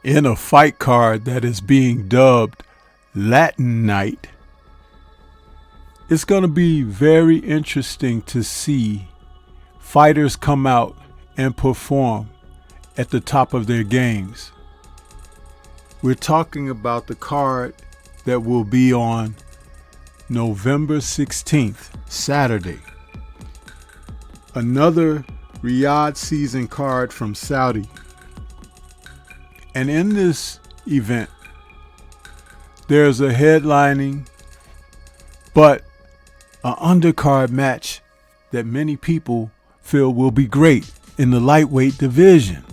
in a fight card that is being dubbed Latin Night. It's going to be very interesting to see fighters come out and perform at the top of their games. We're talking about the card that will be on November 16th, Saturday. Another Riyadh season card from Saudi. And in this event, there's a headlining but an undercard match that many people feel will be great in the lightweight division.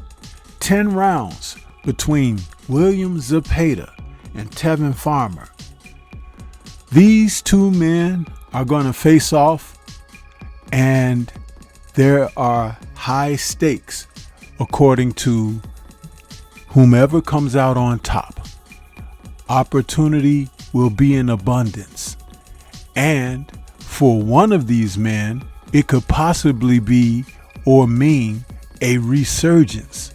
10 rounds between William Zepeda and Tevin Farmer. These two men are going to face off, and there are high stakes according to whomever comes out on top. Opportunity will be in abundance. And for one of these men, it could possibly be or mean a resurgence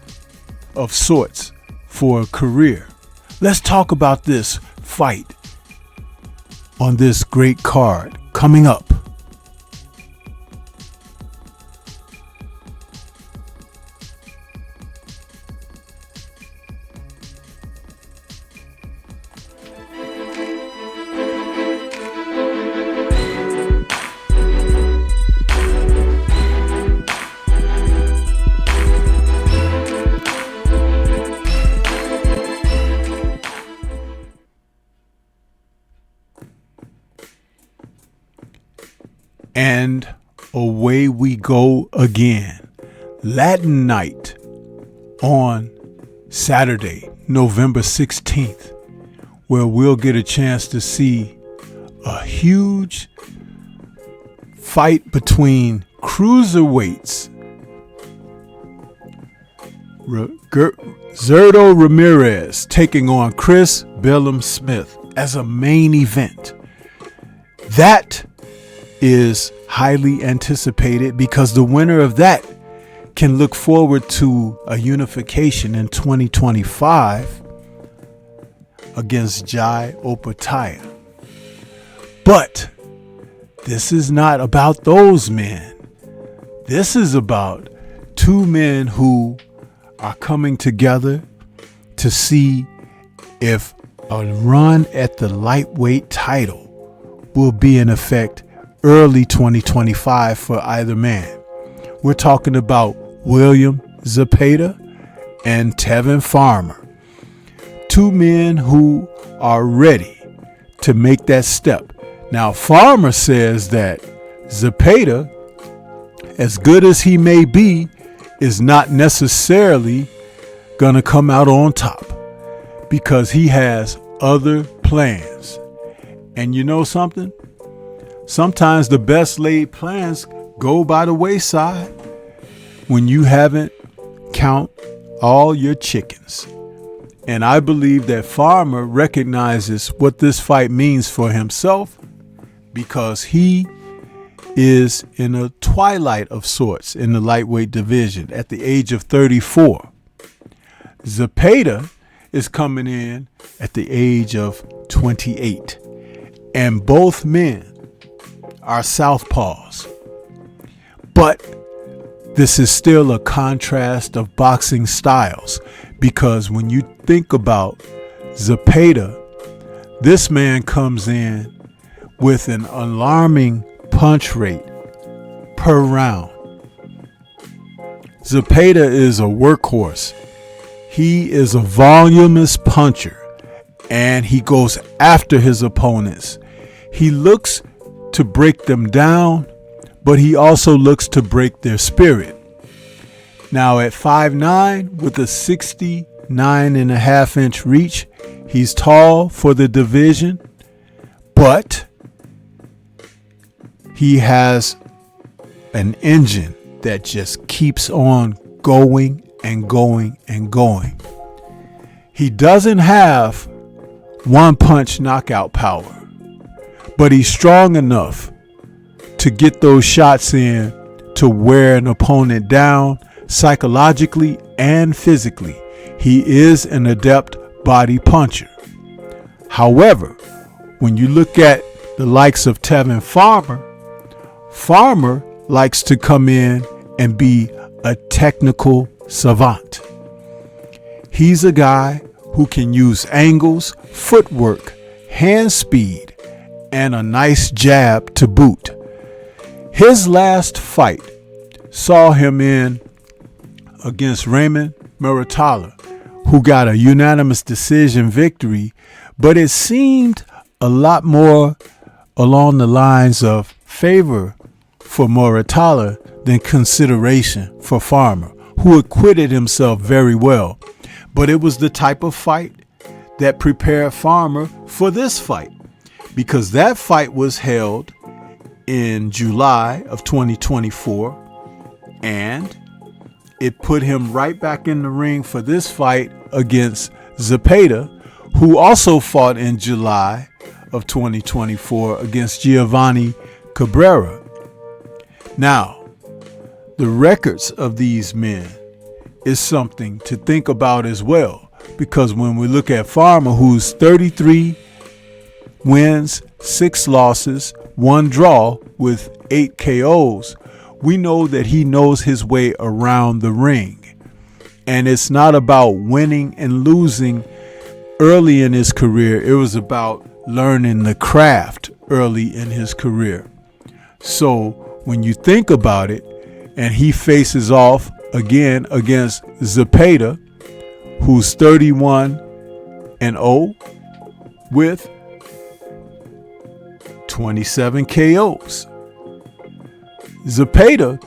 of sorts for a career. Let's talk about this fight on this great card coming up. And away we go again. Latin Night on Saturday, November 16th, where we'll get a chance to see a huge fight between cruiserweights. Zerto Ramirez taking on Chris Bellum Smith as a main event. That is highly anticipated because the winner of that can look forward to a unification in 2025 against Jai Opataya. But this is not about those men. This is about two men who are coming together to see if a run at the lightweight title will be in effect early 2025 for either man. We're talking about William Zepeda and Tevin Farmer. Two men who are ready to make that step. Now, Farmer says that Zepeda, as good as he may be, is not necessarily going to come out on top because he has other plans. And you know something? Sometimes the best laid plans go by the wayside when you haven't count all your chickens. And I believe that Farmer recognizes what this fight means for himself because he is in a twilight of sorts in the lightweight division at the age of 34. Zepeda is coming in at the age of 28. And both men are southpaws. But this is still a contrast of boxing styles because when you think about Zepeda, this man comes in with an alarming punch rate per round. Zepeda is a workhorse. He is a voluminous puncher and he goes after his opponents. He looks to break them down, but he also looks to break their spirit. Now at 5'9" with a 69.5-inch reach, he's tall for the division, but he has an engine that just keeps on going and going and going. He doesn't have one punch knockout power, but he's strong enough to get those shots in to wear an opponent down psychologically and physically. He is an adept body puncher. However, when you look at the likes of Tevin Farmer likes to come in and be a technical savant. He's a guy who can use angles, footwork, hand speed, and a nice jab to boot. His last fight saw him in against Raymond Muratalla, who got a unanimous decision victory, but it seemed a lot more along the lines of favor for Muratalla than consideration for Farmer, who acquitted himself very well. But it was the type of fight that prepared Farmer for this fight, because that fight was held in July of 2024, and it put him right back in the ring for this fight against Zepeda, who also fought in July of 2024 against Giovanni Cabrera. Now, the records of these men is something to think about as well, because when we look at Farmer, who's 33 wins, 6 losses, 1 draw with 8 KOs, we know that he knows his way around the ring. And it's not about winning and losing early in his career. It was about learning the craft early in his career. So when you think about it, and he faces off again against Zepeda, who's 31-0 with 27 KOs. Zepeda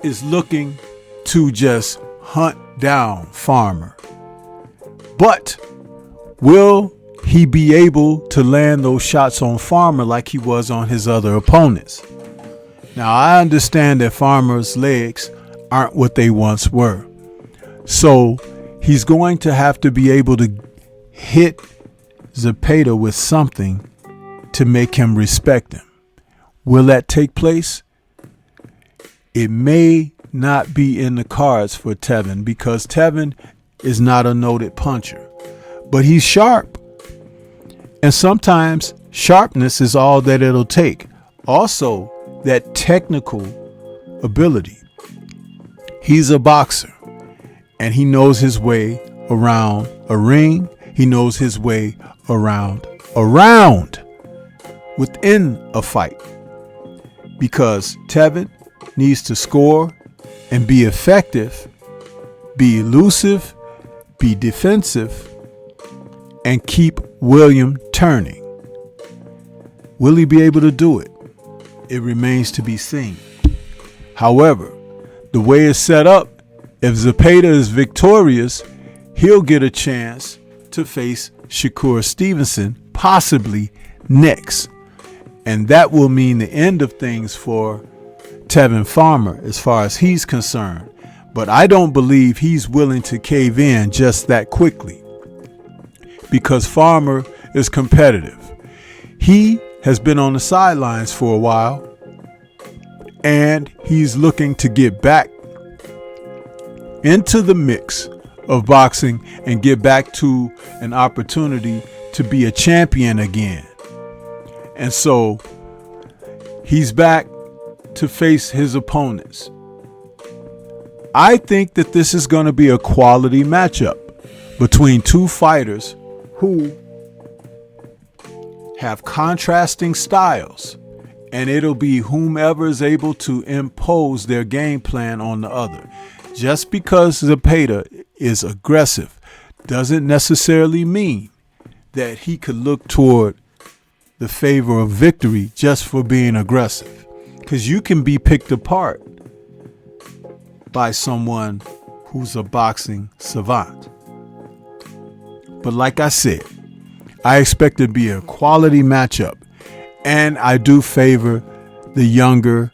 is looking to just hunt down Farmer. But will he be able to land those shots on Farmer like he was on his other opponents? Now, I understand that Farmer's legs aren't what they once were. So he's going to have to be able to hit Zepeda with something to make him respect him. Will that take place? It may not be in the cards for Tevin, because Tevin is not a noted puncher, but he's sharp. And sometimes sharpness is all that it'll take. Also, that technical ability. He's a boxer, and he knows his way around a ring. He knows his way around within a fight, because Tevin needs to score and be effective, be elusive, be defensive, and keep William turning. Will he be able to do it? It remains to be seen. However, the way it's set up, if Zepeda is victorious, he'll get a chance to face Shakur Stevenson, possibly next. And that will mean the end of things for Tevin Farmer as far as he's concerned. But I don't believe he's willing to cave in just that quickly, because Farmer is competitive. He has been on the sidelines for a while, and he's looking to get back into the mix of boxing and get back to an opportunity to be a champion again. And so he's back to face his opponents. I think that this is going to be a quality matchup between two fighters who have contrasting styles, and it'll be whomever is able to impose their game plan on the other. Just because Zepeda is aggressive doesn't necessarily mean that he could look toward the favor of victory just for being aggressive, because you can be picked apart by someone who's a boxing savant. But like I said, I expect it to be a quality matchup, and I do favor the younger,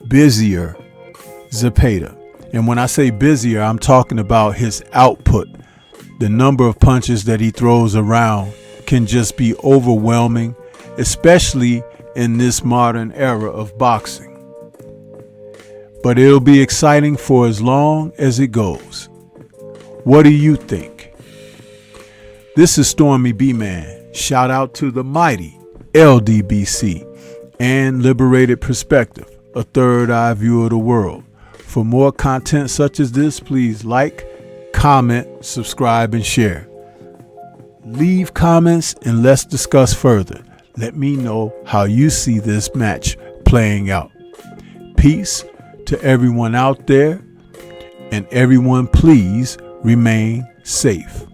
busier Zepeda. And when I say busier, I'm talking about his output. The number of punches that he throws around can just be overwhelming, especially in this modern era of boxing. But it'll be exciting for as long as it goes. What do you think? This is Stormy B-Man. Shout out to the mighty LDBC and Liberated Perspective, a third eye view of the world. For more content such as this, please like, comment, subscribe, and share. Leave comments and let's discuss further. Let me know how you see this match playing out. Peace to everyone out there, and everyone please remain safe.